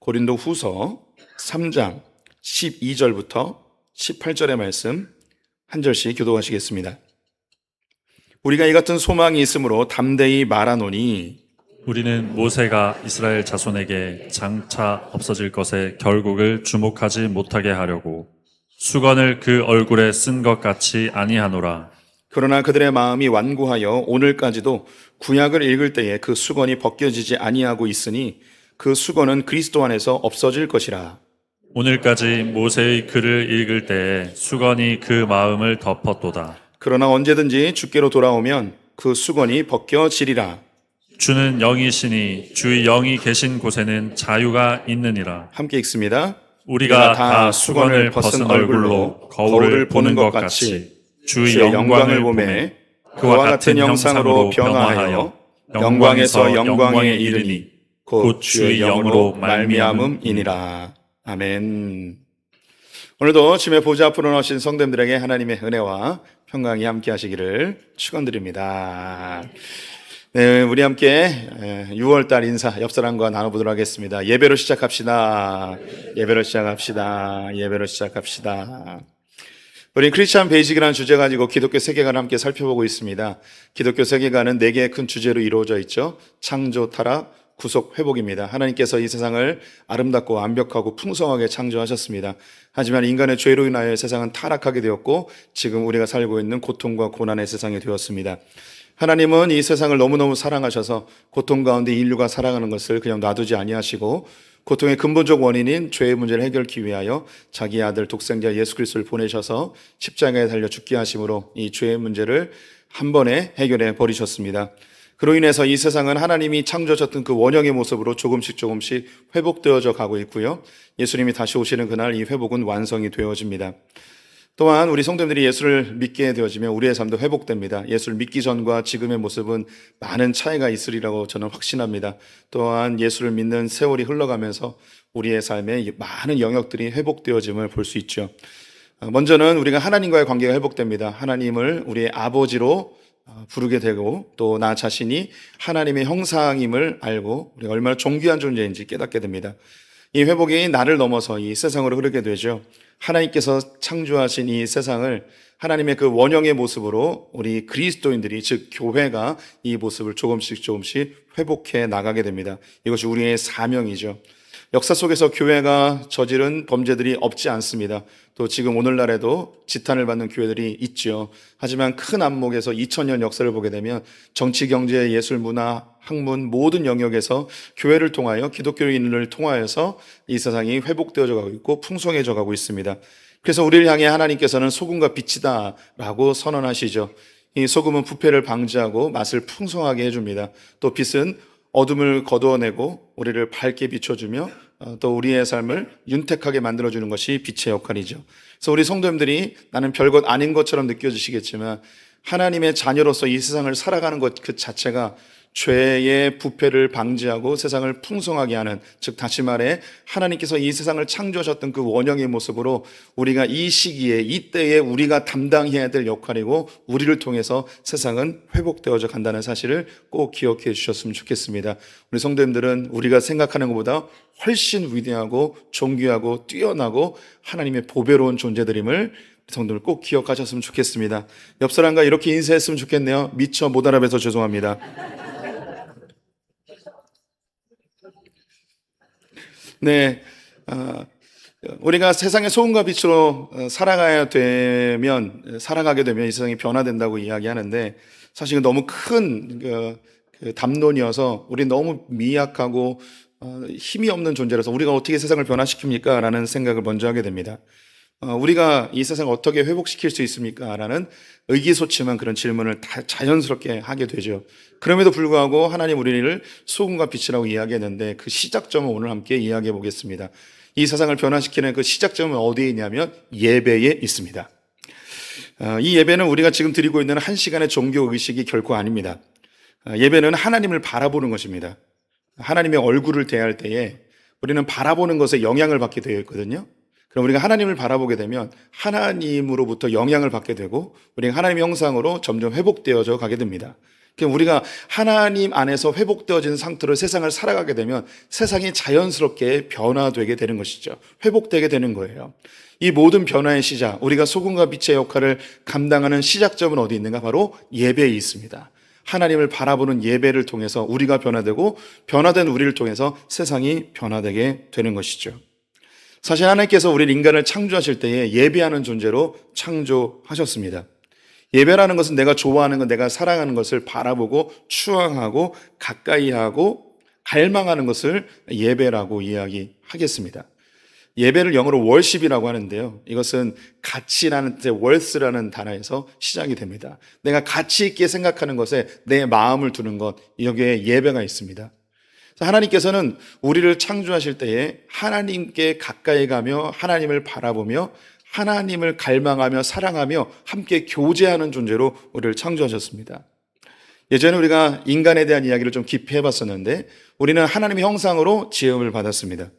고린도 후서 3장 12절부터 18절의 말씀 한 절씩 교독하시겠습니다. 우리가 이 같은 소망이 있으므로 담대히 말하노니 우리는 모세가 이스라엘 자손에게 장차 없어질 것의 결국을 주목하지 못하게 하려고 수건을 그 얼굴에 쓴 것 같이 아니하노라. 그러나 그들의 마음이 완고하여 오늘까지도 구약을 읽을 때에 그 수건이 벗겨지지 아니하고 있으니 그 수건은 그리스도 안에서 없어질 것이라. 오늘까지 모세의 글을 읽을 때에 수건이 그 마음을 덮었도다. 그러나 언제든지 주께로 돌아오면 그 수건이 벗겨지리라. 주는 영이시니 주의 영이 계신 곳에는 자유가 있느니라. 함께 읽습니다. 우리가 다 수건을 벗은 얼굴로 거울을 보는 것 같이 주의 영광을 보매 그와 같은 형상으로 변화하여 영광에서 영광에 이르니 곧 주의 영으로 말미암음이니라. 아멘. 오늘도 주의 보좌 앞으로 나오신 성도님들에게 하나님의 은혜와 평강이 함께 하시기를 축원드립니다. 네, 우리 함께 6월달 인사 옆 사람과 나눠보도록 하겠습니다. 예배로 시작합시다. 예배로 시작합시다. 예배로 시작합시다. 우리 크리스천 베이직이라는 주제 가지고 기독교 세계관을 함께 살펴보고 있습니다. 기독교 세계관은 4개의 큰 주제로 이루어져 있죠. 창조, 타락, 구속, 회복입니다. 하나님께서 이 세상을 아름답고 완벽하고 풍성하게 창조하셨습니다. 하지만 인간의 죄로 인하여 세상은 타락하게 되었고 지금 우리가 살고 있는 고통과 고난의 세상이 되었습니다. 하나님은 이 세상을 너무너무 사랑하셔서 고통 가운데 인류가 살아가는 것을 그냥 놔두지 아니하시고 고통의 근본적 원인인 죄의 문제를 해결하기 위하여 자기 아들 독생자 예수 그리스도를 보내셔서 십자가에 달려 죽게 하심으로 이 죄의 문제를 한 번에 해결해 버리셨습니다. 그로 인해서 이 세상은 하나님이 창조하셨던 그 원형의 모습으로 조금씩 회복되어져 가고 있고요. 예수님이 다시 오시는 그날 이 회복은 완성이 되어집니다. 또한 우리 성도님들이 예수를 믿게 되어지면 우리의 삶도 회복됩니다. 예수를 믿기 전과 지금의 모습은 많은 차이가 있으리라고 저는 확신합니다. 또한 예수를 믿는 세월이 흘러가면서 우리의 삶에 많은 영역들이 회복되어짐을 볼 수 있죠. 먼저는 우리가 하나님과의 관계가 회복됩니다. 하나님을 우리의 아버지로 부르게 되고 또 나 자신이 하나님의 형상임을 알고 우리가 얼마나 존귀한 존재인지 깨닫게 됩니다. 이 회복이 나를 넘어서 이 세상으로 흐르게 되죠. 하나님께서 창조하신 이 세상을 하나님의 그 원형의 모습으로 우리 그리스도인들이 즉 교회가 이 모습을 조금씩 회복해 나가게 됩니다. 이것이 우리의 사명이죠. 역사 속에서 교회가 저지른 범죄들이 없지 않습니다. 또 지금 오늘날에도 지탄을 받는 교회들이 있죠. 하지만 큰 안목에서 2000년 역사를 보게 되면 정치, 경제, 예술, 문화, 학문 모든 영역에서 교회를 통하여 기독교인을 통하여서 이 세상이 회복되어져 가고 있고 풍성해져 가고 있습니다. 그래서 우리를 향해 하나님께서는 소금과 빛이다 라고 선언하시죠. 이 소금은 부패를 방지하고 맛을 풍성하게 해줍니다. 또 빛은 어둠을 거두어내고 우리를 밝게 비춰주며 또 우리의 삶을 윤택하게 만들어주는 것이 빛의 역할이죠. 그래서 우리 성도님들이 나는 별것 아닌 것처럼 느껴지시겠지만 하나님의 자녀로서 이 세상을 살아가는 것 그 자체가 죄의 부패를 방지하고 세상을 풍성하게 하는, 즉 다시 말해 하나님께서 이 세상을 창조하셨던 그 원형의 모습으로 우리가 이 시기에 이때에 우리가 담당해야 될 역할이고 우리를 통해서 세상은 회복되어져 간다는 사실을 꼭 기억해 주셨으면 좋겠습니다. 우리 성도님들은 우리가 생각하는 것보다 훨씬 위대하고 존귀하고 뛰어나고 하나님의 보배로운 존재들임을 성도들 꼭 기억하셨으면 좋겠습니다. 옆 사람과 이렇게 인사했으면 좋겠네요. 미처 못 알아뵈서 죄송합니다. 네, 우리가 세상의 소금과 빛으로 살아가게 되면 이 세상이 변화된다고 이야기하는데 사실 너무 큰 그 담론이어서 우리 너무 미약하고 힘이 없는 존재라서 우리가 어떻게 세상을 변화시킵니까? 라는 생각을 먼저 하게 됩니다. 우리가 이 세상을 어떻게 회복시킬 수 있습니까? 라는 의기소침한 그런 질문을 다 자연스럽게 하게 되죠. 그럼에도 불구하고 하나님 우리를 소금과 빛이라고 이야기했는데 그 시작점을 오늘 함께 이야기해 보겠습니다. 이 세상을 변화시키는 그 시작점은 어디에 있냐면 예배에 있습니다. 이 예배는 우리가 지금 드리고 있는 한 시간의 종교 의식이 결코 아닙니다. 예배는 하나님을 바라보는 것입니다. 하나님의 얼굴을 대할 때에 우리는 바라보는 것에 영향을 받게 되어 있거든요. 그럼 우리가 하나님을 바라보게 되면 하나님으로부터 영향을 받게 되고 우리가 하나님의 형상으로 점점 회복되어져 가게 됩니다. 우리가 하나님 안에서 회복되어진 상태로 세상을 살아가게 되면 세상이 자연스럽게 변화되게 되는 것이죠. 회복되게 되는 거예요. 이 모든 변화의 시작, 우리가 소금과 빛의 역할을 감당하는 시작점은 어디 있는가? 바로 예배에 있습니다. 하나님을 바라보는 예배를 통해서 우리가 변화되고 변화된 우리를 통해서 세상이 변화되게 되는 것이죠. 사실 하나님께서 우리 인간을 창조하실 때에 예배하는 존재로 창조하셨습니다. 예배라는 것은 내가 좋아하는 것, 내가 사랑하는 것을 바라보고 추앙하고 가까이하고 갈망하는 것을 예배라고 이야기하겠습니다. 예배를 영어로 worship이라고 하는데요. 이것은 가치라는 뜻의 worth라는 단어에서 시작이 됩니다. 내가 가치 있게 생각하는 것에 내 마음을 두는 것, 여기에 예배가 있습니다. 하나님께서는 우리를 창조하실 때에 하나님께 가까이 가며 하나님을 바라보며 하나님을 갈망하며 사랑하며 함께 교제하는 존재로 우리를 창조하셨습니다. 예전에 우리가 인간에 대한 이야기를 좀 깊이 해봤었는데 우리는 하나님의 형상으로 지음을 받았습니다.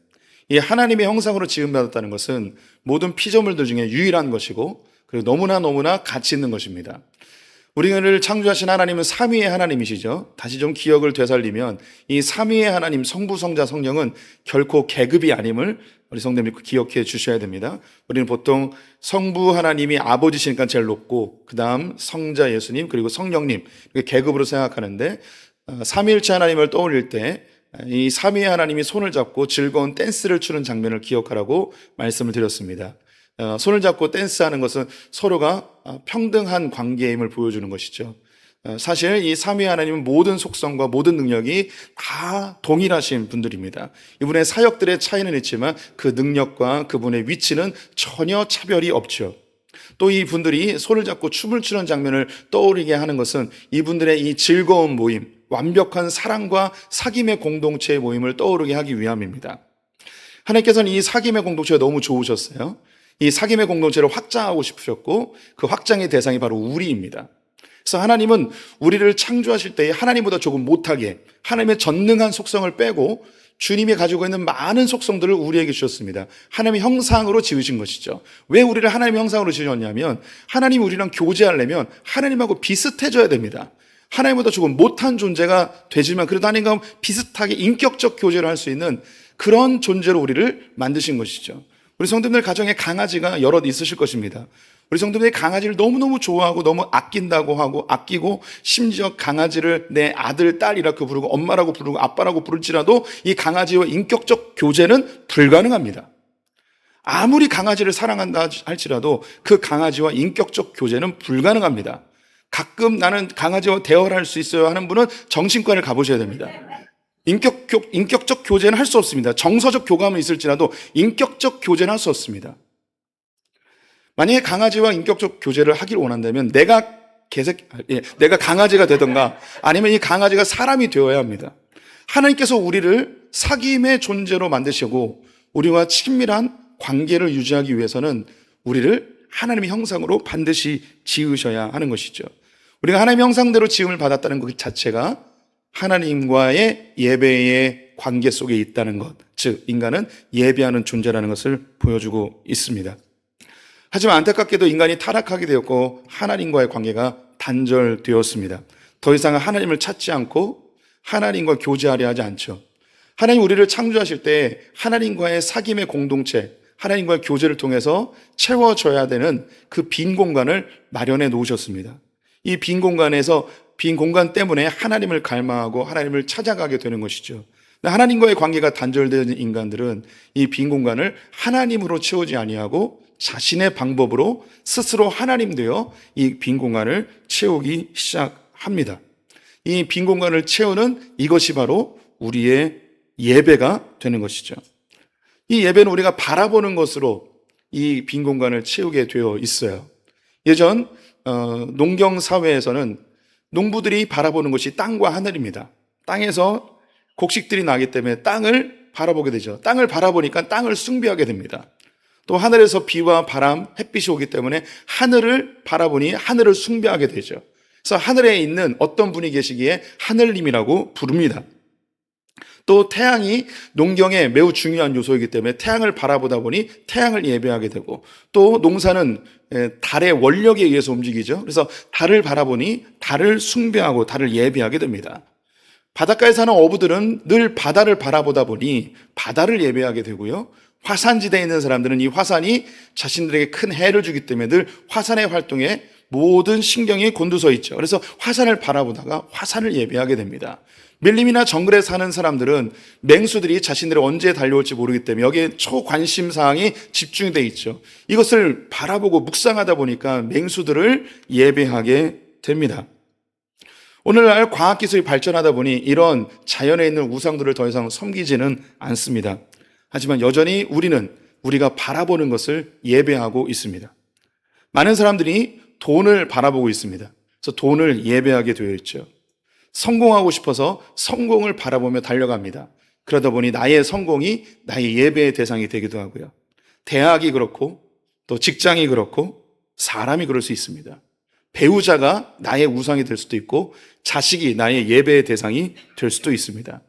이 하나님의 형상으로 지음받았다는 것은 모든 피조물들 중에 유일한 것이고 그리고 너무나 가치 있는 것입니다. 우리를 창조하신 하나님은 삼위의 하나님이시죠. 다시 좀 기억을 되살리면 이 삼위의 하나님 성부, 성자, 성령은 결코 계급이 아님을 우리 성도님이 기억해 주셔야 됩니다. 우리는 보통 성부 하나님이 아버지시니까 제일 높고 그 다음 성자 예수님 그리고 성령님 이렇게 계급으로 생각하는데 삼위일체 하나님을 떠올릴 때 이 삼위의 하나님이 손을 잡고 즐거운 댄스를 추는 장면을 기억하라고 말씀을 드렸습니다. 손을 잡고 댄스하는 것은 서로가 평등한 관계임을 보여주는 것이죠. 사실 이 삼위 하나님은 모든 속성과 모든 능력이 다 동일하신 분들입니다. 이분의 사역들의 차이는 있지만 그 능력과 그분의 위치는 전혀 차별이 없죠. 또 이분들이 손을 잡고 춤을 추는 장면을 떠오르게 하는 것은 이분들의 이 즐거운 모임, 완벽한 사랑과 사귐의 공동체의 모임을 떠오르게 하기 위함입니다. 하나님께서는 이 사귐의 공동체가 너무 좋으셨어요. 이 사귐의 공동체를 확장하고 싶으셨고 그 확장의 대상이 바로 우리입니다. 그래서 하나님은 우리를 창조하실 때 하나님보다 조금 못하게 하나님의 전능한 속성을 빼고 주님이 가지고 있는 많은 속성들을 우리에게 주셨습니다. 하나님의 형상으로 지으신 것이죠. 왜 우리를 하나님의 형상으로 지으셨냐면 하나님이 우리랑 교제하려면 하나님하고 비슷해져야 됩니다. 하나님보다 조금 못한 존재가 되지만 그래도 하나님과 비슷하게 인격적 교제를 할 수 있는 그런 존재로 우리를 만드신 것이죠. 우리 성도님들 가정에 강아지가 여럿 있으실 것입니다. 우리 성도님들이 강아지를 너무너무 좋아하고 너무 아낀다고 하고 아끼고 심지어 강아지를 내 아들, 딸 이라고 부르고 엄마라고 부르고 아빠라고 부를지라도 이 강아지와 인격적 교제는 불가능합니다. 아무리 강아지를 사랑한다 할지라도 그 강아지와 인격적 교제는 불가능합니다. 가끔 나는 강아지와 대화를 할 수 있어요 하는 분은 정신과를 가보셔야 됩니다. 인격적 교제는 할 수 없습니다. 정서적 교감은 있을지라도 인격적 교제는 할 수 없습니다. 만약에 강아지와 인격적 교제를 하길 원한다면 내가 강아지가 되던가 아니면 이 강아지가 사람이 되어야 합니다. 하나님께서 우리를 사귐의 존재로 만드시고 우리와 친밀한 관계를 유지하기 위해서는 우리를 하나님의 형상으로 반드시 지으셔야 하는 것이죠. 우리가 하나님의 형상대로 지음을 받았다는 것 자체가 하나님과의 예배의 관계 속에 있다는 것, 즉 인간은 예배하는 존재라는 것을 보여주고 있습니다. 하지만 안타깝게도 인간이 타락하게 되었고 하나님과의 관계가 단절되었습니다. 더 이상 하나님을 찾지 않고 하나님과 교제하려 하지 않죠. 하나님 우리를 창조하실 때 하나님과의 사귐의 공동체, 하나님과의 교제를 통해서 채워져야 되는 그 빈 공간을 마련해 놓으셨습니다. 이 빈 공간 때문에 하나님을 갈망하고 하나님을 찾아가게 되는 것이죠. 하나님과의 관계가 단절된 인간들은 이 빈 공간을 하나님으로 채우지 아니하고 자신의 방법으로 스스로 하나님 되어 이 빈 공간을 채우기 시작합니다. 이 빈 공간을 채우는 이것이 바로 우리의 예배가 되는 것이죠. 이 예배는 우리가 바라보는 것으로 이 빈 공간을 채우게 되어 있어요. 예전 농경 사회에서는 농부들이 바라보는 것이 땅과 하늘입니다. 땅에서 곡식들이 나기 때문에 땅을 바라보게 되죠. 땅을 바라보니까 땅을 숭배하게 됩니다. 또 하늘에서 비와 바람, 햇빛이 오기 때문에 하늘을 바라보니 하늘을 숭배하게 되죠. 그래서 하늘에 있는 어떤 분이 계시기에 하늘님이라고 부릅니다. 또 태양이 농경에 매우 중요한 요소이기 때문에 태양을 바라보다 보니 태양을 예배하게 되고, 또 농사는 달의 원력에 의해서 움직이죠. 그래서 달을 바라보니 달을 숭배하고 달을 예배하게 됩니다. 바닷가에 사는 어부들은 늘 바다를 바라보다 보니 바다를 예배하게 되고요. 화산지대에 있는 사람들은 이 화산이 자신들에게 큰 해를 주기 때문에 늘 화산의 활동에 모든 신경이 곤두서 있죠. 그래서 화산을 바라보다가 화산을 예배하게 됩니다. 밀림이나 정글에 사는 사람들은 맹수들이 자신들이 언제 달려올지 모르기 때문에 여기에 초관심 사항이 집중되어 있죠. 이것을 바라보고 묵상하다 보니까 맹수들을 예배하게 됩니다. 오늘날 과학기술이 발전하다 보니 이런 자연에 있는 우상들을 더 이상 섬기지는 않습니다. 하지만 여전히 우리는 우리가 바라보는 것을 예배하고 있습니다. 많은 사람들이 돈을 바라보고 있습니다. 그래서 돈을 예배하게 되어 있죠. 성공하고 싶어서 성공을 바라보며 달려갑니다. 그러다 보니 나의 성공이 나의 예배의 대상이 되기도 하고요. 대학이 그렇고 또 직장이 그렇고 사람이 그럴 수 있습니다. 배우자가 나의 우상이 될 수도 있고 자식이 나의 예배의 대상이 될 수도 있습니다.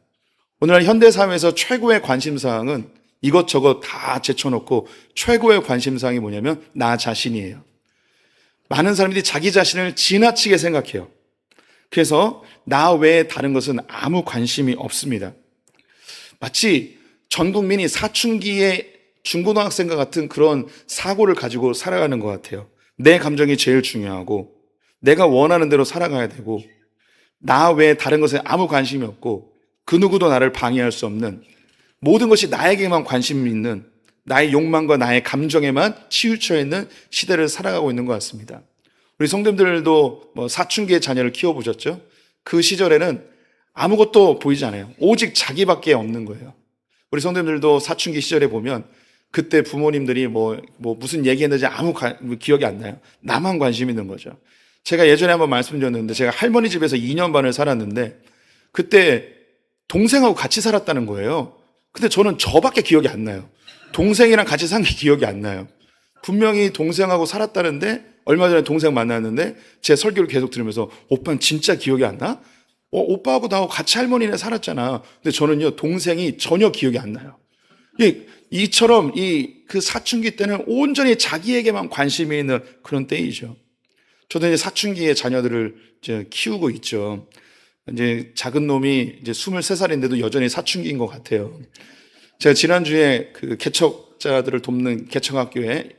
오늘날 현대사회에서 최고의 관심사항은 이것저것 다 제쳐놓고 최고의 관심사항이 뭐냐면 나 자신이에요. 많은 사람들이 자기 자신을 지나치게 생각해요. 그래서 나 외에 다른 것은 아무 관심이 없습니다. 마치 전 국민이 사춘기의 중고등학생과 같은 그런 사고를 가지고 살아가는 것 같아요. 내 감정이 제일 중요하고 내가 원하는 대로 살아가야 되고 나 외에 다른 것에 아무 관심이 없고 그 누구도 나를 방해할 수 없는, 모든 것이 나에게만 관심이 있는, 나의 욕망과 나의 감정에만 치우쳐 있는 시대를 살아가고 있는 것 같습니다. 우리 성도님들도 사춘기의 자녀를 키워보셨죠? 그 시절에는 아무것도 보이지 않아요. 오직 자기밖에 없는 거예요. 우리 성도님들도 사춘기 시절에 보면 그때 부모님들이 무슨 얘기했는지 아무 기억이 안 나요. 나만 관심 있는 거죠. 제가 예전에 한번 말씀드렸는데 제가 할머니 집에서 2년 반을 살았는데 그때 동생하고 같이 살았다는 거예요. 근데 저는 저밖에 기억이 안 나요. 동생이랑 같이 산 게 기억이 안 나요. 분명히 동생하고 살았다는데 얼마 전에 동생 만났는데 제 설교를 계속 들으면서 오빠는 진짜 기억이 안 나? 오빠하고 나하고 같이 할머니네 살았잖아. 근데 저는요, 동생이 전혀 기억이 안 나요. 이처럼 그 사춘기 때는 온전히 자기에게만 관심이 있는 그런 때이죠. 저도 이제 사춘기의 자녀들을 이제 키우고 있죠. 이제 작은 놈이 이제 23살인데도 여전히 사춘기인 것 같아요. 제가 지난주에 그 개척자들을 돕는 개척학교에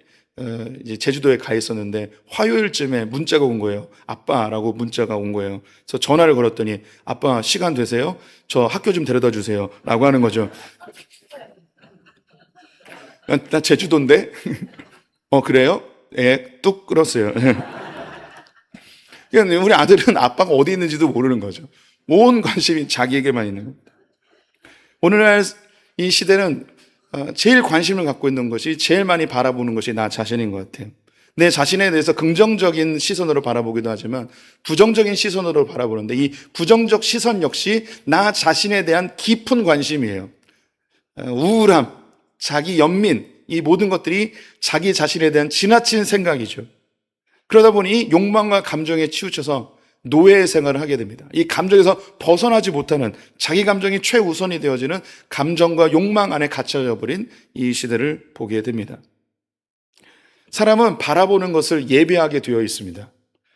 이제 제주도에 가 있었는데 화요일쯤에 문자가 온 거예요. 아빠라고 문자가 온 거예요. 그래서 전화를 걸었더니 아빠 시간 되세요? 저 학교 좀 데려다 주세요. 라고 하는 거죠. 나 제주도인데? 그래요? 예, 뚝 끊었어요. 그러니까 우리 아들은 아빠가 어디 있는지도 모르는 거죠. 온 관심이 자기에게만 있는 겁니다. 오늘날 이 시대는 제일 관심을 갖고 있는 것이, 제일 많이 바라보는 것이 나 자신인 것 같아요. 내 자신에 대해서 긍정적인 시선으로 바라보기도 하지만 부정적인 시선으로 바라보는데 이 부정적 시선 역시 나 자신에 대한 깊은 관심이에요. 우울함, 자기 연민, 이 모든 것들이 자기 자신에 대한 지나친 생각이죠. 그러다 보니 욕망과 감정에 치우쳐서 노예 생활을 하게 됩니다. 이 감정에서 벗어나지 못하는, 자기 감정이 최우선이 되어지는 감정과 욕망 안에 갇혀져 버린 이 시대를 보게 됩니다. 사람은 바라보는 것을 예배하게 되어 있습니다.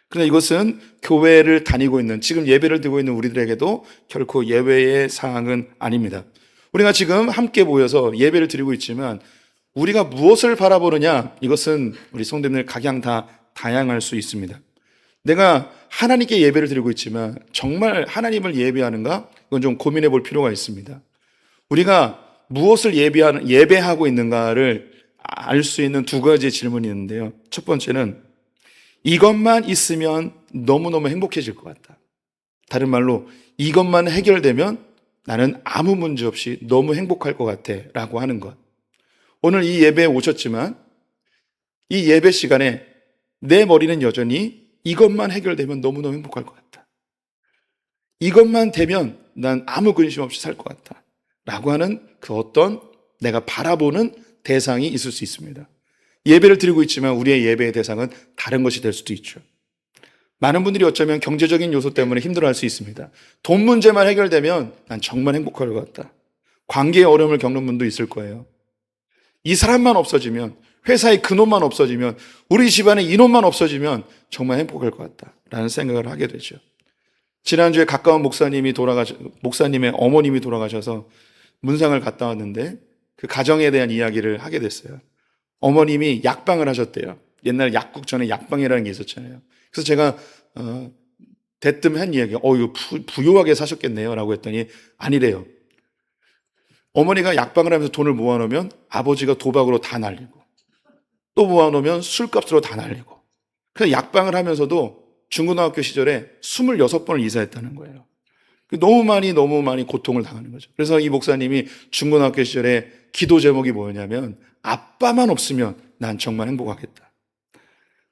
그러나 이것은 교회를 다니고 있는, 지금 예배를 드리고 있는 우리들에게도 결코 예외의 사항은 아닙니다. 우리가 지금 함께 모여서 예배를 드리고 있지만 우리가 무엇을 바라보느냐, 이것은 우리 성도님들 각양 다 다양할 수 있습니다. 내가 하나님께 예배를 드리고 있지만 정말 하나님을 예배하는가? 이건 좀 고민해 볼 필요가 있습니다. 우리가 무엇을 예배하고 있는가를 알 수 있는 두 가지 질문이 있는데요. 첫 번째는 이것만 있으면 너무너무 행복해질 것 같다. 다른 말로 이것만 해결되면 나는 아무 문제 없이 너무 행복할 것 같아 라고 하는 것. 오늘 이 예배에 오셨지만 이 예배 시간에 내 머리는 여전히 이것만 해결되면 너무너무 행복할 것 같다. 이것만 되면 난 아무 근심 없이 살 것 같다. 라고 하는 그 어떤 내가 바라보는 대상이 있을 수 있습니다. 예배를 드리고 있지만 우리의 예배의 대상은 다른 것이 될 수도 있죠. 많은 분들이 어쩌면 경제적인 요소 때문에 힘들어할 수 있습니다. 돈 문제만 해결되면 난 정말 행복할 것 같다. 관계의 어려움을 겪는 분도 있을 거예요. 이 사람만 없어지면, 회사의 그놈만 없어지면, 우리 집안의 이놈만 없어지면 정말 행복할 것 같다 라는 생각을 하게 되죠. 지난주에 가까운 목사님의 어머님이 돌아가셔서 문상을 갔다 왔는데 그 가정에 대한 이야기를 하게 됐어요. 어머님이 약방을 하셨대요. 옛날 약국 전에 약방이라는 게 있었잖아요. 그래서 제가 대뜸 한 이야기가 이거 부유하게 사셨겠네요 라고 했더니 아니래요. 어머니가 약방을 하면서 돈을 모아놓으면 아버지가 도박으로 다 날리고 또 모아놓으면 술값으로 다 날리고, 그래서 약방을 하면서도 중고등학교 시절에 26번을 이사했다는 거예요. 너무 많이 고통을 당하는 거죠. 그래서 이 목사님이 중고등학교 시절에 기도 제목이 뭐였냐면 아빠만 없으면 난 정말 행복하겠다.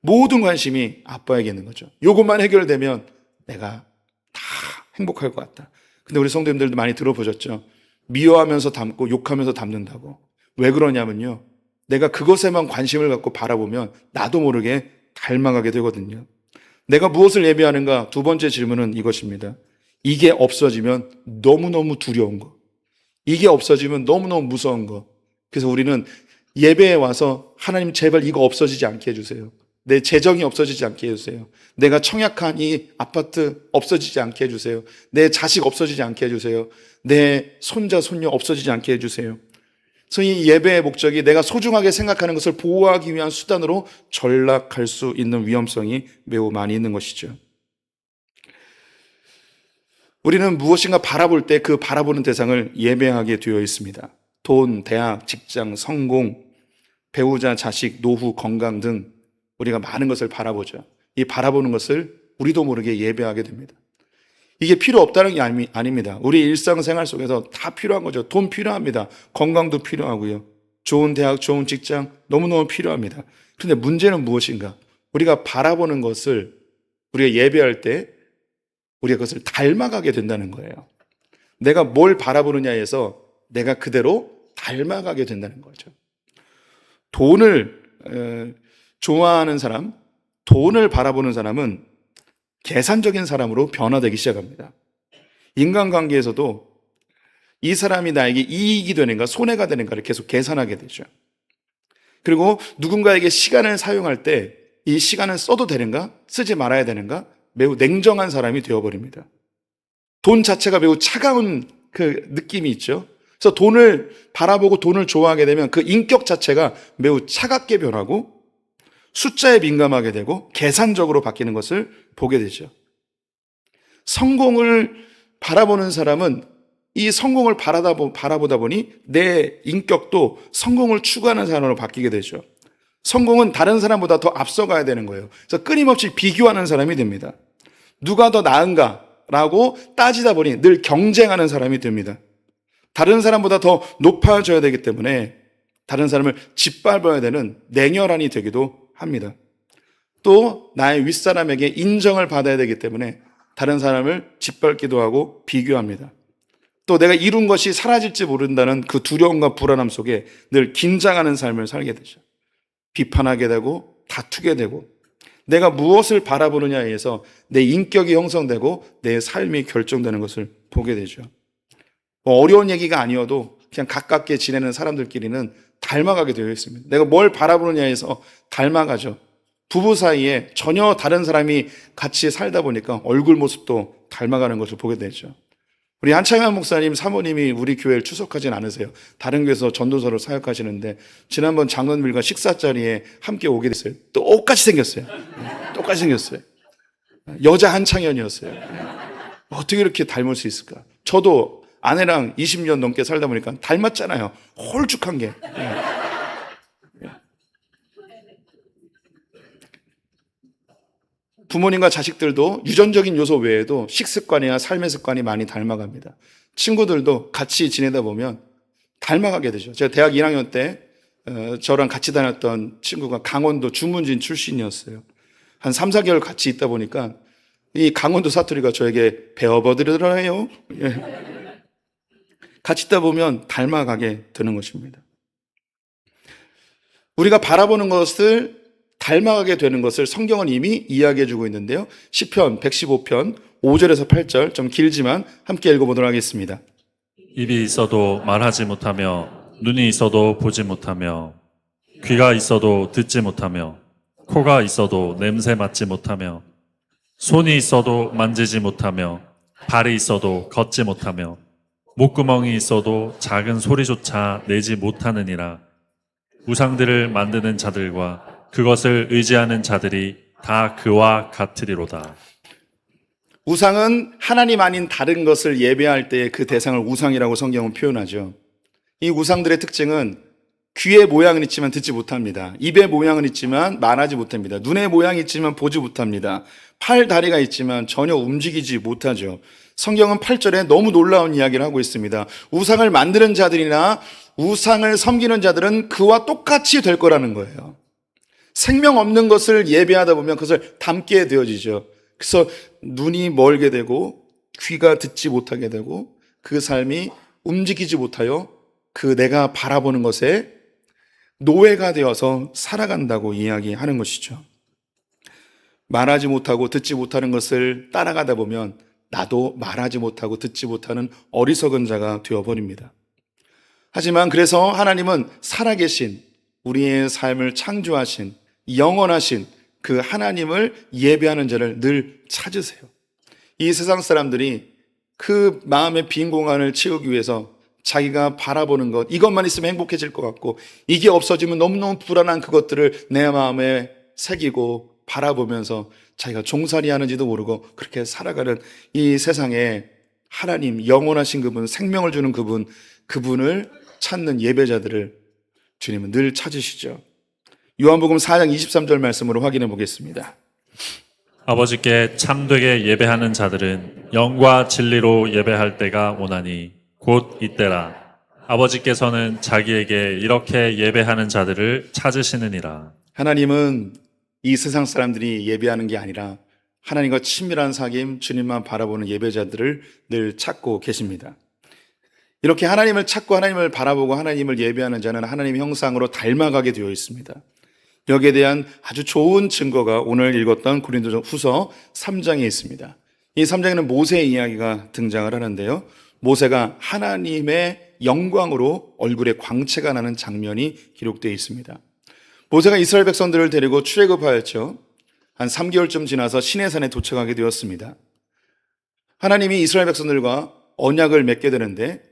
모든 관심이 아빠에게 있는 거죠. 요것만 해결되면 내가 다 행복할 것 같다. 근데 우리 성도님들도 많이 들어보셨죠? 미워하면서 담고 욕하면서 담는다고. 왜 그러냐면요, 내가 그것에만 관심을 갖고 바라보면 나도 모르게 닮아가게 되거든요. 내가 무엇을 예배하는가? 두 번째 질문은 이것입니다. 이게 없어지면 너무너무 두려운 거, 이게 없어지면 너무너무 무서운 거. 그래서 우리는 예배에 와서 하나님 제발 이거 없어지지 않게 해주세요. 내 재정이 없어지지 않게 해주세요. 내가 청약한 이 아파트 없어지지 않게 해주세요. 내 자식 없어지지 않게 해주세요. 내 손자 손녀 없어지지 않게 해주세요. 그래서 이 예배의 목적이 내가 소중하게 생각하는 것을 보호하기 위한 수단으로 전락할 수 있는 위험성이 매우 많이 있는 것이죠. 우리는 무엇인가 바라볼 때 그 바라보는 대상을 예배하게 되어 있습니다. 돈, 대학, 직장, 성공, 배우자, 자식, 노후, 건강 등 우리가 많은 것을 바라보죠. 이 바라보는 것을 우리도 모르게 예배하게 됩니다. 이게 필요 없다는 게 아닙니다. 우리 일상생활 속에서 다 필요한 거죠. 돈 필요합니다. 건강도 필요하고요. 좋은 대학, 좋은 직장 너무너무 필요합니다. 그런데 문제는 무엇인가? 우리가 바라보는 것을 우리가 예배할 때 우리가 그것을 닮아가게 된다는 거예요. 내가 뭘 바라보느냐에서 내가 그대로 닮아가게 된다는 거죠. 돈을 좋아하는 사람, 돈을 바라보는 사람은 계산적인 사람으로 변화되기 시작합니다. 인간관계에서도 이 사람이 나에게 이익이 되는가 손해가 되는가를 계속 계산하게 되죠. 그리고 누군가에게 시간을 사용할 때 이 시간을 써도 되는가 쓰지 말아야 되는가 매우 냉정한 사람이 되어버립니다. 돈 자체가 매우 차가운 그 느낌이 있죠. 그래서 돈을 바라보고 돈을 좋아하게 되면 그 인격 자체가 매우 차갑게 변하고 숫자에 민감하게 되고 계산적으로 바뀌는 것을 보게 되죠. 성공을 바라보는 사람은 이 성공을 바라보다 보니 내 인격도 성공을 추구하는 사람으로 바뀌게 되죠. 성공은 다른 사람보다 더 앞서가야 되는 거예요. 그래서 끊임없이 비교하는 사람이 됩니다. 누가 더 나은가라고 따지다 보니 늘 경쟁하는 사람이 됩니다. 다른 사람보다 더 높아져야 되기 때문에 다른 사람을 짓밟아야 되는 냉혈한이 되기도 합니다. 또 나의 윗사람에게 인정을 받아야 되기 때문에 다른 사람을 짓밟기도 하고 비교합니다. 또 내가 이룬 것이 사라질지 모른다는 그 두려움과 불안함 속에 늘 긴장하는 삶을 살게 되죠. 비판하게 되고 다투게 되고 내가 무엇을 바라보느냐에 의해서 내 인격이 형성되고 내 삶이 결정되는 것을 보게 되죠. 어려운 얘기가 아니어도 그냥 가깝게 지내는 사람들끼리는 닮아가게 되어 있습니다. 내가 뭘 바라보느냐에서 닮아가죠. 부부 사이에 전혀 다른 사람이 같이 살다 보니까 얼굴 모습도 닮아가는 것을 보게 되죠. 우리 한창현 목사님 사모님이 우리 교회를 출석하진 않으세요. 다른 교회에서 전도서를 사역하시는데 지난번 장로님들과 식사 자리에 함께 오게 됐어요. 똑같이 생겼어요. 똑같이 생겼어요. 여자 한창현이었어요. 어떻게 이렇게 닮을 수 있을까? 저도 아내랑 20년 넘게 살다 보니까 닮았잖아요. 홀쭉한 게. 부모님과 자식들도 유전적인 요소 외에도 식습관이나 삶의 습관이 많이 닮아갑니다. 친구들도 같이 지내다 보면 닮아가게 되죠. 제가 대학 1학년 때 저랑 같이 다녔던 친구가 강원도 주문진 출신이었어요. 한 3, 4개월 같이 있다 보니까 이 강원도 사투리가 저에게 배워버리더래요. 같이 있다 보면 닮아가게 되는 것입니다. 우리가 바라보는 것을 닮아가게 되는 것을 성경은 이미 이야기해 주고 있는데요. 시편 115편 5절에서 8절, 좀 길지만 함께 읽어보도록 하겠습니다. 입이 있어도 말하지 못하며 눈이 있어도 보지 못하며 귀가 있어도 듣지 못하며 코가 있어도 냄새 맡지 못하며 손이 있어도 만지지 못하며 발이 있어도 걷지 못하며 목구멍이 있어도 작은 소리조차 내지 못하느니라. 우상들을 만드는 자들과 그것을 의지하는 자들이 다 그와 같으리로다. 우상은 하나님 아닌 다른 것을 예배할 때 그 대상을 우상이라고 성경은 표현하죠. 이 우상들의 특징은 귀의 모양은 있지만 듣지 못합니다. 입의 모양은 있지만 말하지 못합니다. 눈의 모양이 있지만 보지 못합니다. 팔, 다리가 있지만 전혀 움직이지 못하죠. 성경은 8절에 너무 놀라운 이야기를 하고 있습니다. 우상을 만드는 자들이나 우상을 섬기는 자들은 그와 똑같이 될 거라는 거예요. 생명 없는 것을 예배하다 보면 그것을 닮게 되어지죠. 그래서 눈이 멀게 되고 귀가 듣지 못하게 되고 그 삶이 움직이지 못하여 그 내가 바라보는 것에 노예가 되어서 살아간다고 이야기하는 것이죠. 말하지 못하고 듣지 못하는 것을 따라가다 보면 나도 말하지 못하고 듣지 못하는 어리석은 자가 되어버립니다. 하지만 그래서 하나님은 살아계신 우리의 삶을 창조하신 영원하신 그 하나님을 예배하는 자를 늘 찾으세요. 이 세상 사람들이 그 마음의 빈 공간을 채우기 위해서 자기가 바라보는 것, 이것만 있으면 행복해질 것 같고 이게 없어지면 너무너무 불안한 그것들을 내 마음에 새기고 바라보면서 자기가 종살이 하는지도 모르고 그렇게 살아가는 이 세상에 하나님, 영원하신 그분, 생명을 주는 그분, 그분을 찾는 예배자들을 주님은 늘 찾으시죠. 요한복음 4장 23절 말씀으로 확인해 보겠습니다. 아버지께 참되게 예배하는 자들은 영과 진리로 예배할 때가 오나니 곧 이때라. 아버지께서는 자기에게 이렇게 예배하는 자들을 찾으시느니라. 하나님은 이 세상 사람들이 예배하는 게 아니라 하나님과 친밀한 사귐, 주님만 바라보는 예배자들을 늘 찾고 계십니다. 이렇게 하나님을 찾고 하나님을 바라보고 하나님을 예배하는 자는 하나님의 형상으로 닮아가게 되어 있습니다. 여기에 대한 아주 좋은 증거가 오늘 읽었던 고린도후서 3장에 있습니다. 이 3장에는 모세의 이야기가 등장을 하는데요. 모세가 하나님의 영광으로 얼굴에 광채가 나는 장면이 기록되어 있습니다. 모세가 이스라엘 백성들을 데리고 출애굽하였죠. 한 3개월쯤 지나서 시내산에 도착하게 되었습니다. 하나님이 이스라엘 백성들과 언약을 맺게 되는데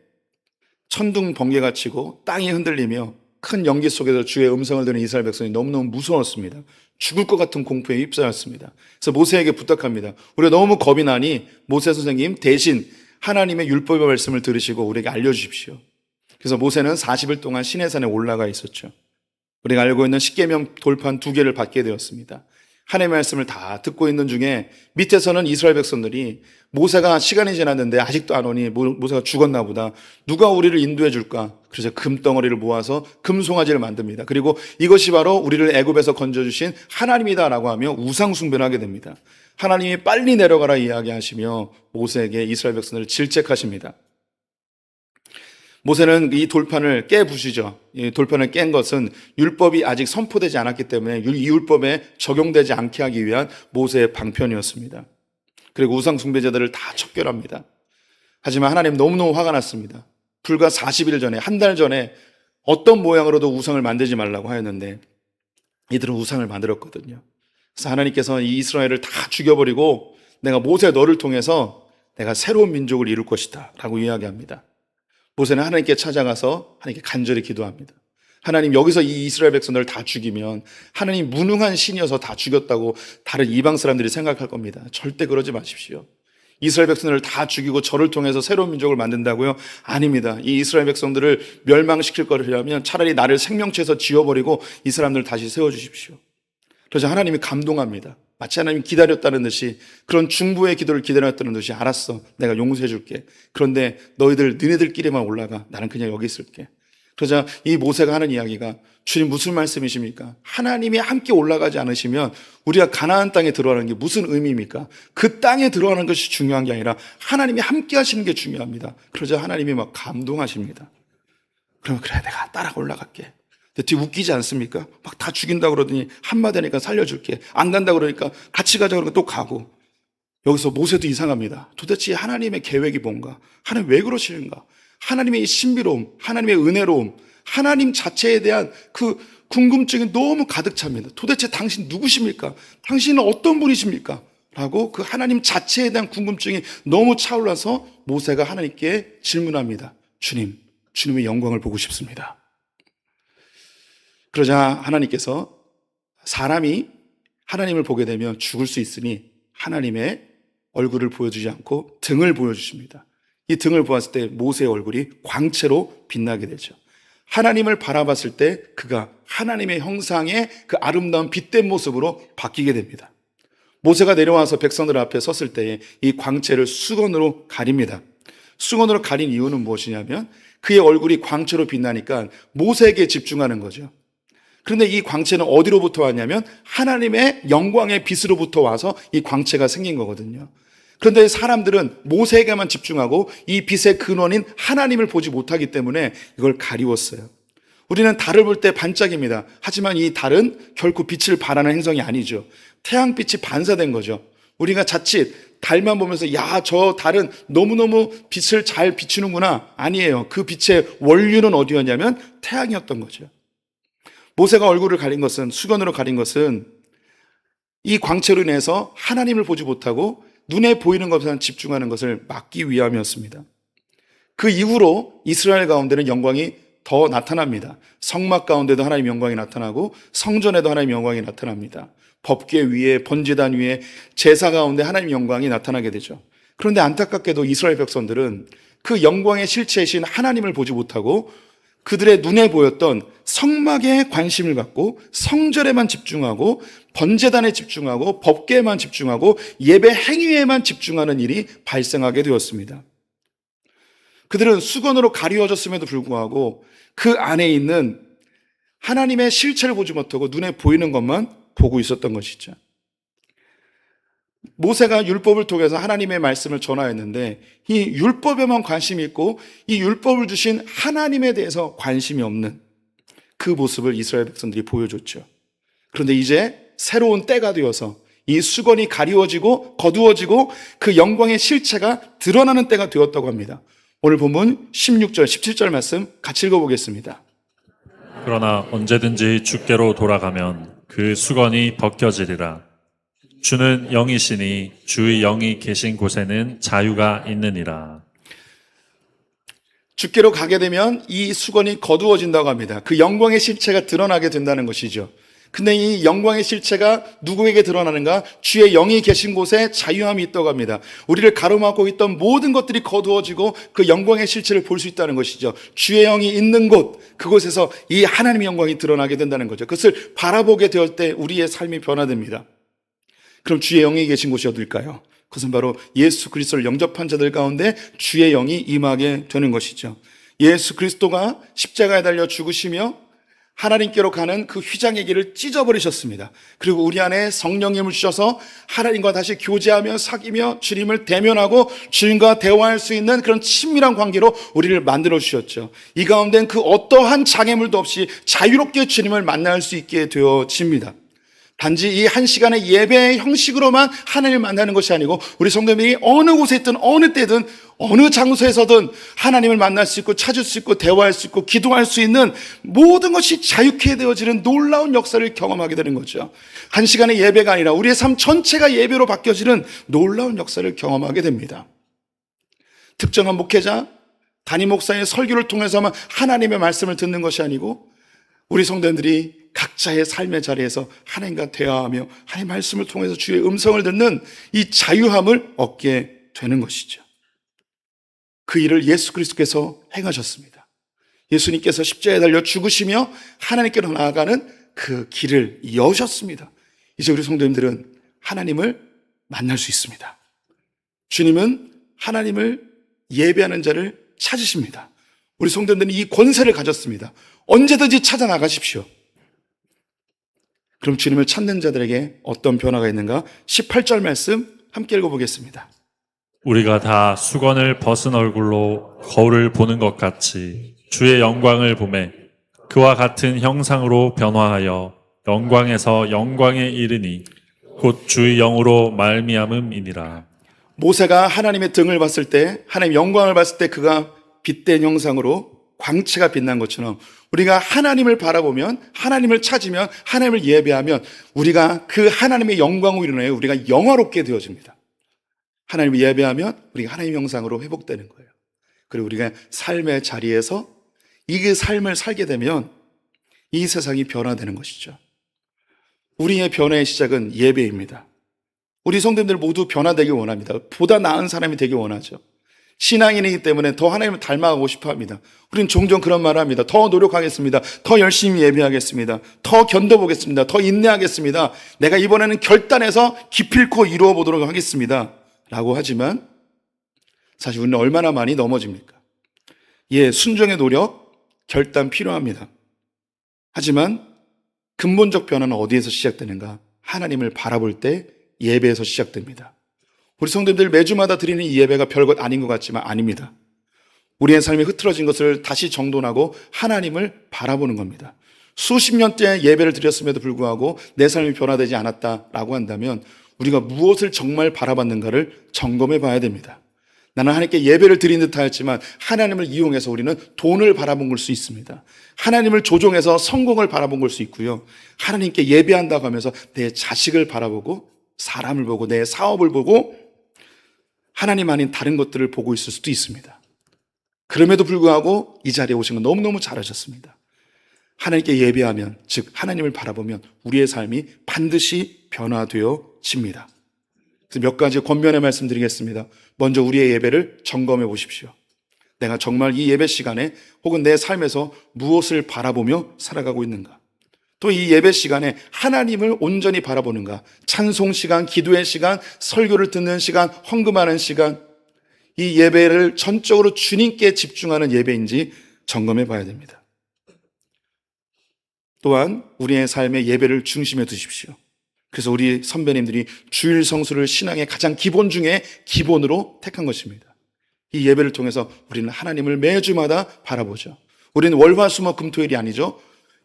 천둥 번개가 치고 땅이 흔들리며 큰 연기 속에서 주의 음성을 들은 이스라엘 백성이 너무너무 무서웠습니다. 죽을 것 같은 공포에 휩싸였습니다. 그래서 모세에게 부탁합니다. 우리가 너무 겁이 나니 모세 선생님 대신 하나님의 율법의 말씀을 들으시고 우리에게 알려주십시오. 그래서 모세는 40일 동안 시내산에 올라가 있었죠. 우리가 알고 있는 십계명 돌판 2개를 받게 되었습니다. 하나님의 말씀을 다 듣고 있는 중에 밑에서는 이스라엘 백성들이 모세가 시간이 지났는데 아직도 안 오니 모세가 죽었나 보다. 누가 우리를 인도해 줄까? 그래서 금덩어리를 모아서 금송아지를 만듭니다. 그리고 이것이 바로 우리를 애굽에서 건져주신 하나님이다라고 하며 우상 숭배를 하게 됩니다. 하나님이 빨리 내려가라 이야기하시며 모세에게 이스라엘 백성들을 질책하십니다. 모세는 이 돌판을 깨부시죠. 이 돌판을 깬 것은 율법이 아직 선포되지 않았기 때문에 이 율법에 적용되지 않게 하기 위한 모세의 방편이었습니다. 그리고 우상 숭배자들을 다 척결합니다. 하지만 하나님 너무너무 화가 났습니다. 불과 40일 전에, 한 달 전에 어떤 모양으로도 우상을 만들지 말라고 하였는데 이들은 우상을 만들었거든요. 그래서 하나님께서 이 이스라엘을 다 죽여버리고 내가 모세 너를 통해서 내가 새로운 민족을 이룰 것이다 라고 이야기합니다. 모세는 하나님께 찾아가서 하나님께 간절히 기도합니다. 하나님, 여기서 이 이스라엘 백성들을 다 죽이면 하나님 무능한 신이어서 다 죽였다고 다른 이방 사람들이 생각할 겁니다. 절대 그러지 마십시오. 이스라엘 백성들을 다 죽이고 저를 통해서 새로운 민족을 만든다고요? 아닙니다. 이 이스라엘 백성들을 멸망시킬 거라면 차라리 나를 생명체에서 지워버리고 이 사람들을 다시 세워주십시오. 그래서 하나님이 감동합니다. 마치 하나님이 기다렸다는 듯이, 그런 중보의 기도를 기다렸다는 듯이, 알았어, 내가 용서해 줄게. 그런데 너희들끼리만 올라가. 나는 그냥 여기 있을게. 그러자 이 모세가 하는 이야기가, 주님 무슨 말씀이십니까? 하나님이 함께 올라가지 않으시면 우리가 가나안 땅에 들어가는 게 무슨 의미입니까? 그 땅에 들어가는 것이 중요한 게 아니라 하나님이 함께 하시는 게 중요합니다. 그러자 하나님이 막 감동하십니다. 그러면 그래, 내가 따라 올라갈게. 되게 웃기지 않습니까? 막 다 죽인다 그러더니 한마디 하니까 살려줄게. 안 간다 그러니까 같이 가자 그러니까 또 가고. 여기서 모세도 이상합니다. 도대체 하나님의 계획이 뭔가? 하나님 왜 그러시는가? 하나님의 이 신비로움, 하나님의 은혜로움, 하나님 자체에 대한 그 궁금증이 너무 가득 찹니다. 도대체 당신 누구십니까? 당신은 어떤 분이십니까? 라고 그 하나님 자체에 대한 궁금증이 너무 차올라서 모세가 하나님께 질문합니다. 주님, 주님의 영광을 보고 싶습니다. 그러자 하나님께서 사람이 하나님을 보게 되면 죽을 수 있으니 하나님의 얼굴을 보여주지 않고 등을 보여주십니다. 이 등을 보았을 때 모세의 얼굴이 광채로 빛나게 되죠. 하나님을 바라봤을 때 그가 하나님의 형상의 그 아름다운 빛된 모습으로 바뀌게 됩니다. 모세가 내려와서 백성들 앞에 섰을 때에 이 광채를 수건으로 가립니다. 수건으로 가린 이유는 무엇이냐면 그의 얼굴이 광채로 빛나니까 모세에게 집중하는 거죠. 그런데 이 광채는 어디로부터 왔냐면 하나님의 영광의 빛으로부터 와서 이 광채가 생긴 거거든요. 그런데 사람들은 모세에게만 집중하고 이 빛의 근원인 하나님을 보지 못하기 때문에 이걸 가리웠어요. 우리는 달을 볼 때 반짝입니다. 하지만 이 달은 결코 빛을 발하는 행성이 아니죠. 태양빛이 반사된 거죠. 우리가 자칫 달만 보면서 야, 저 달은 너무너무 빛을 잘 비추는구나. 아니에요. 그 빛의 원류는 어디였냐면 태양이었던 거죠. 모세가 얼굴을 가린 것은, 수건으로 가린 것은 이 광채로 인해서 하나님을 보지 못하고 눈에 보이는 것에만 집중하는 것을 막기 위함이었습니다. 그 이후로 이스라엘 가운데는 영광이 더 나타납니다. 성막 가운데도 하나님의 영광이 나타나고 성전에도 하나님의 영광이 나타납니다. 법궤 위에, 번제단 위에, 제사 가운데 하나님의 영광이 나타나게 되죠. 그런데 안타깝게도 이스라엘 백성들은 그 영광의 실체이신 하나님을 보지 못하고 그들의 눈에 보였던 성막에 관심을 갖고 성전에만 집중하고 번제단에 집중하고 법궤에만 집중하고 예배 행위에만 집중하는 일이 발생하게 되었습니다. 그들은 수건으로 가리워졌음에도 불구하고 그 안에 있는 하나님의 실체를 보지 못하고 눈에 보이는 것만 보고 있었던 것이죠. 모세가 율법을 통해서 하나님의 말씀을 전하였는데 이 율법에만 관심이 있고 이 율법을 주신 하나님에 대해서 관심이 없는 그 모습을 이스라엘 백성들이 보여줬죠. 그런데 이제 새로운 때가 되어서 이 수건이 가리워지고 거두어지고 그 영광의 실체가 드러나는 때가 되었다고 합니다. 오늘 본문 16절, 17절 말씀 같이 읽어보겠습니다. 그러나 언제든지 주께로 돌아가면 그 수건이 벗겨지리라. 주는 영이시니 주의 영이 계신 곳에는 자유가 있느니라. 주께로 가게 되면 이 수건이 거두어진다고 합니다. 그 영광의 실체가 드러나게 된다는 것이죠. 근데 이 영광의 실체가 누구에게 드러나는가? 주의 영이 계신 곳에 자유함이 있다고 합니다. 우리를 가로막고 있던 모든 것들이 거두어지고 그 영광의 실체를 볼 수 있다는 것이죠. 주의 영이 있는 곳, 그곳에서 이 하나님의 영광이 드러나게 된다는 거죠. 그것을 바라보게 될 때 우리의 삶이 변화됩니다. 그럼 주의 영이 계신 곳이 어딜까요? 그것은 바로 예수 그리스도를 영접한 자들 가운데 주의 영이 임하게 되는 것이죠. 예수 그리스도가 십자가에 달려 죽으시며 하나님께로 가는 그 휘장의 길을 찢어버리셨습니다. 그리고 우리 안에 성령님을 주셔서 하나님과 다시 교제하며 사귀며 주님을 대면하고 주님과 대화할 수 있는 그런 친밀한 관계로 우리를 만들어 주셨죠. 이 가운데는 그 어떠한 장애물도 없이 자유롭게 주님을 만날 수 있게 되어집니다. 단지 이 한 시간의 예배의 형식으로만 하나님을 만나는 것이 아니고 우리 성도님이 어느 곳에 있든 어느 때든 어느 장소에서든 하나님을 만날 수 있고 찾을 수 있고 대화할 수 있고 기도할 수 있는 모든 것이 자유케 되어지는 놀라운 역사를 경험하게 되는 거죠. 한 시간의 예배가 아니라 우리의 삶 전체가 예배로 바뀌어지는 놀라운 역사를 경험하게 됩니다. 특정한 목회자, 담임 목사의 설교를 통해서만 하나님의 말씀을 듣는 것이 아니고 우리 성도님들이 각자의 삶의 자리에서 하나님과 대화하며 하나님의 말씀을 통해서 주의 음성을 듣는 이 자유함을 얻게 되는 것이죠. 그 일을 예수 그리스도께서 행하셨습니다. 예수님께서 십자가에 달려 죽으시며 하나님께로 나아가는 그 길을 여셨습니다. 이제 우리 성도님들은 하나님을 만날 수 있습니다. 주님은 하나님을 예배하는 자를 찾으십니다. 우리 성도님들은 이 권세를 가졌습니다. 언제든지 찾아 나가십시오. 그럼 주님을 찾는 자들에게 어떤 변화가 있는가? 18절 말씀 함께 읽어보겠습니다. 우리가 다 수건을 벗은 얼굴로 거울을 보는 것 같이 주의 영광을 보매 그와 같은 형상으로 변화하여 영광에서 영광에 이르니 곧 주의 영으로 말미암음이니라. 모세가 하나님의 등을 봤을 때, 하나님의 영광을 봤을 때 그가 빛된 형상으로 광채가 빛난 것처럼 우리가 하나님을 바라보면, 하나님을 찾으면, 하나님을 예배하면 우리가 그 하나님의 영광으로 인하여 우리가 영화롭게 되어집니다. 하나님을 예배하면 우리가 하나님의 형상으로 회복되는 거예요. 그리고 우리가 삶의 자리에서 이 삶을 살게 되면 이 세상이 변화되는 것이죠. 우리의 변화의 시작은 예배입니다. 우리 성도님들 모두 변화되길 원합니다. 보다 나은 사람이 되길 원하죠. 신앙인이기 때문에 더 하나님을 닮아가고 싶어 합니다. 우리는 종종 그런 말을 합니다. 더 노력하겠습니다. 더 열심히 예배하겠습니다. 더 견뎌보겠습니다. 더 인내하겠습니다. 내가 이번에는 결단해서 기필코 이루어 보도록 하겠습니다. 라고 하지만 사실 우리는 얼마나 많이 넘어집니까? 예, 순종의 노력, 결단 필요합니다. 하지만 근본적 변화는 어디에서 시작되는가? 하나님을 바라볼 때 예배에서 시작됩니다. 우리 성도님들 매주마다 드리는 이 예배가 별것 아닌 것 같지만 아닙니다. 우리의 삶이 흐트러진 것을 다시 정돈하고 하나님을 바라보는 겁니다. 수십 년째 예배를 드렸음에도 불구하고 내 삶이 변화되지 않았다라고 한다면 우리가 무엇을 정말 바라봤는가를 점검해 봐야 됩니다. 나는 하나님께 예배를 드린 듯 하였지만 하나님을 이용해서 우리는 돈을 바라본 걸 수 있습니다. 하나님을 조종해서 성공을 바라본 걸 수 있고요. 하나님께 예배한다고 하면서 내 자식을 바라보고 사람을 보고 내 사업을 보고 하나님 아닌 다른 것들을 보고 있을 수도 있습니다. 그럼에도 불구하고 이 자리에 오신 건 너무너무 잘하셨습니다. 하나님께 예배하면, 즉 하나님을 바라보면 우리의 삶이 반드시 변화되어집니다. 그래서 몇 가지 권면의 말씀 드리겠습니다. 먼저 우리의 예배를 점검해 보십시오. 내가 정말 이 예배 시간에 혹은 내 삶에서 무엇을 바라보며 살아가고 있는가? 또 이 예배 시간에 하나님을 온전히 바라보는가? 찬송 시간, 기도의 시간, 설교를 듣는 시간, 헌금하는 시간, 이 예배를 전적으로 주님께 집중하는 예배인지 점검해 봐야 됩니다. 또한 우리의 삶의 예배를 중심에 두십시오. 그래서 우리 선배님들이 주일 성수를 신앙의 가장 기본 중에 기본으로 택한 것입니다. 이 예배를 통해서 우리는 하나님을 매주마다 바라보죠. 우리는 월화수목금토일이 아니죠.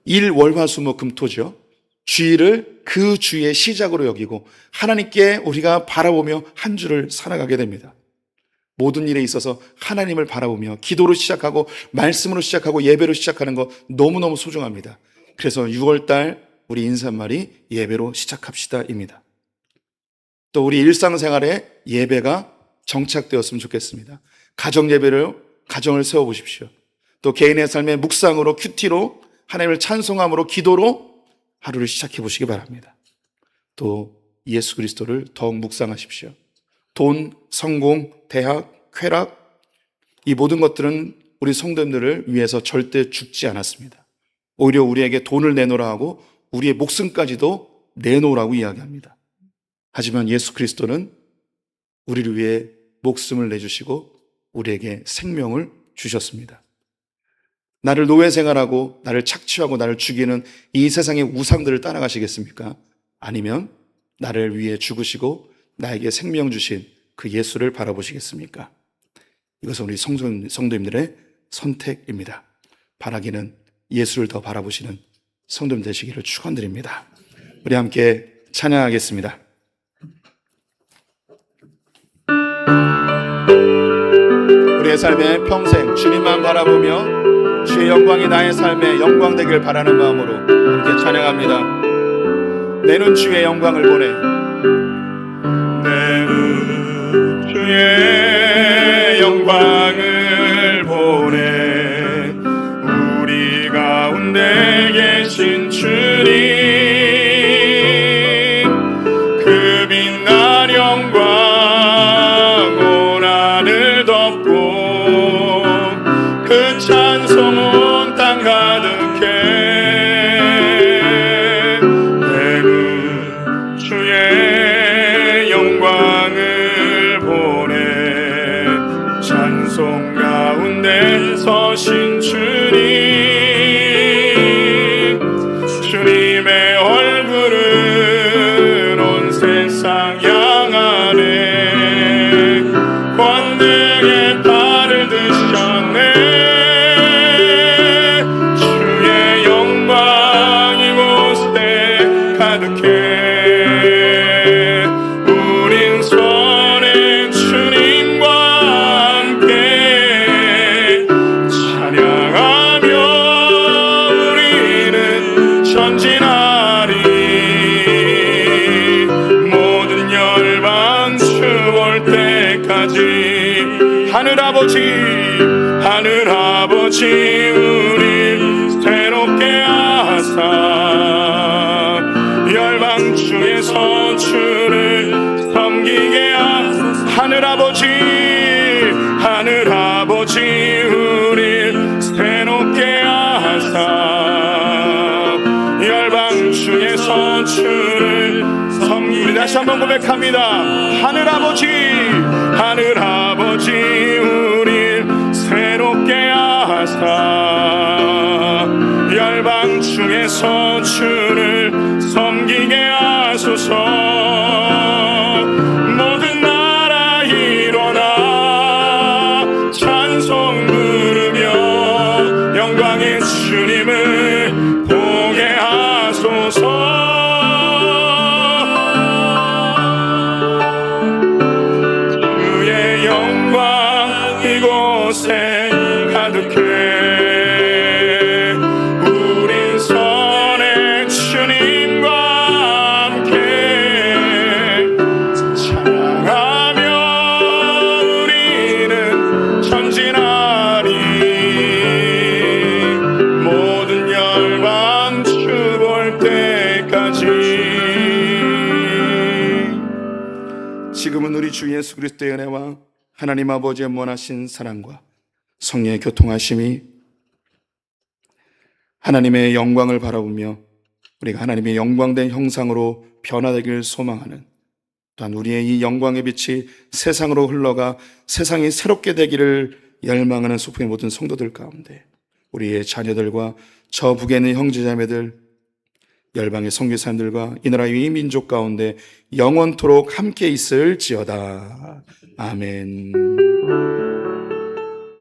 일월화수목금토죠. 주일을 그 주의 시작으로 여기고 하나님께 우리가 바라보며 한 주를 살아가게 됩니다. 모든 일에 있어서 하나님을 바라보며 기도로 시작하고 말씀으로 시작하고 예배로 시작하는 거 너무너무 소중합니다. 그래서 6월달 우리 인사말이 예배로 시작합시다입니다. 또 우리 일상생활에 예배가 정착되었으면 좋겠습니다. 가정 예배로 가정을 세워보십시오. 또 개인의 삶의 묵상으로 큐티로 하나님을 찬송함으로 기도로 하루를 시작해 보시기 바랍니다. 또 예수 그리스도를 더욱 묵상하십시오. 돈, 성공, 대학, 쾌락 이 모든 것들은 우리 성도님들을 위해서 절대 죽지 않았습니다. 오히려 우리에게 돈을 내놓으라 하고 우리의 목숨까지도 내놓으라고 이야기합니다. 하지만 예수 그리스도는 우리를 위해 목숨을 내주시고 우리에게 생명을 주셨습니다. 나를 노예 생활하고 나를 착취하고 나를 죽이는 이 세상의 우상들을 따라가시겠습니까? 아니면 나를 위해 죽으시고 나에게 생명 주신 그 예수를 바라보시겠습니까? 이것은 우리 성도님들의 선택입니다. 바라기는 예수를 더 바라보시는 성도님 되시기를 축원드립니다. 우리 함께 찬양하겠습니다. 우리의 삶에 평생 주님만 바라보며 주의 영광이 나의 삶에 영광 되길 바라는 마음으로 함께 찬양합니다. 내 눈 주의 영광을 보내. 내 눈 주의 영광을 보내. 우리 가운데 계신 주님 그 빛날 영광 온 하늘 덮고 그 찬송 온 땅 가득해. 내 눈 주의 영광을 보내. 찬송 가운데 서신 주님 전진하리. 모든 열방 주 올 때까지 하늘아버지 우리 새롭게 하사 열방 중에서 주를 섬기게 하사 하늘아버지 우리 새롭게 하사 열방 중에서 주를 섬기게. 다시 한번 고백합니다. 하늘아버지 우리 새롭게 하사 열방 중에서 주를 섬기게 하소서. 모든 나라 일어나 찬송 부르며 영광의 주님을 보게 하소서. 주의 영광 이곳에 가득해. 우린 선의 주님과 함께 찬양하며 우리는 전진하리. 모든 열방 주 볼 때까지. 지금은 우리 주 예수 그리스도의 은혜와 하나님 아버지의 무한하신 사랑과 성령의 교통하심이 하나님의 영광을 바라보며 우리가 하나님의 영광된 형상으로 변화되기를 소망하는, 또한 우리의 이 영광의 빛이 세상으로 흘러가 세상이 새롭게 되기를 열망하는 소풍의 모든 성도들 가운데 우리의 자녀들과 저 북에 있는 형제자매들, 열방의 선교사님들과 이 나라의 이 민족 가운데 영원토록 함께 있을지어다. 아멘.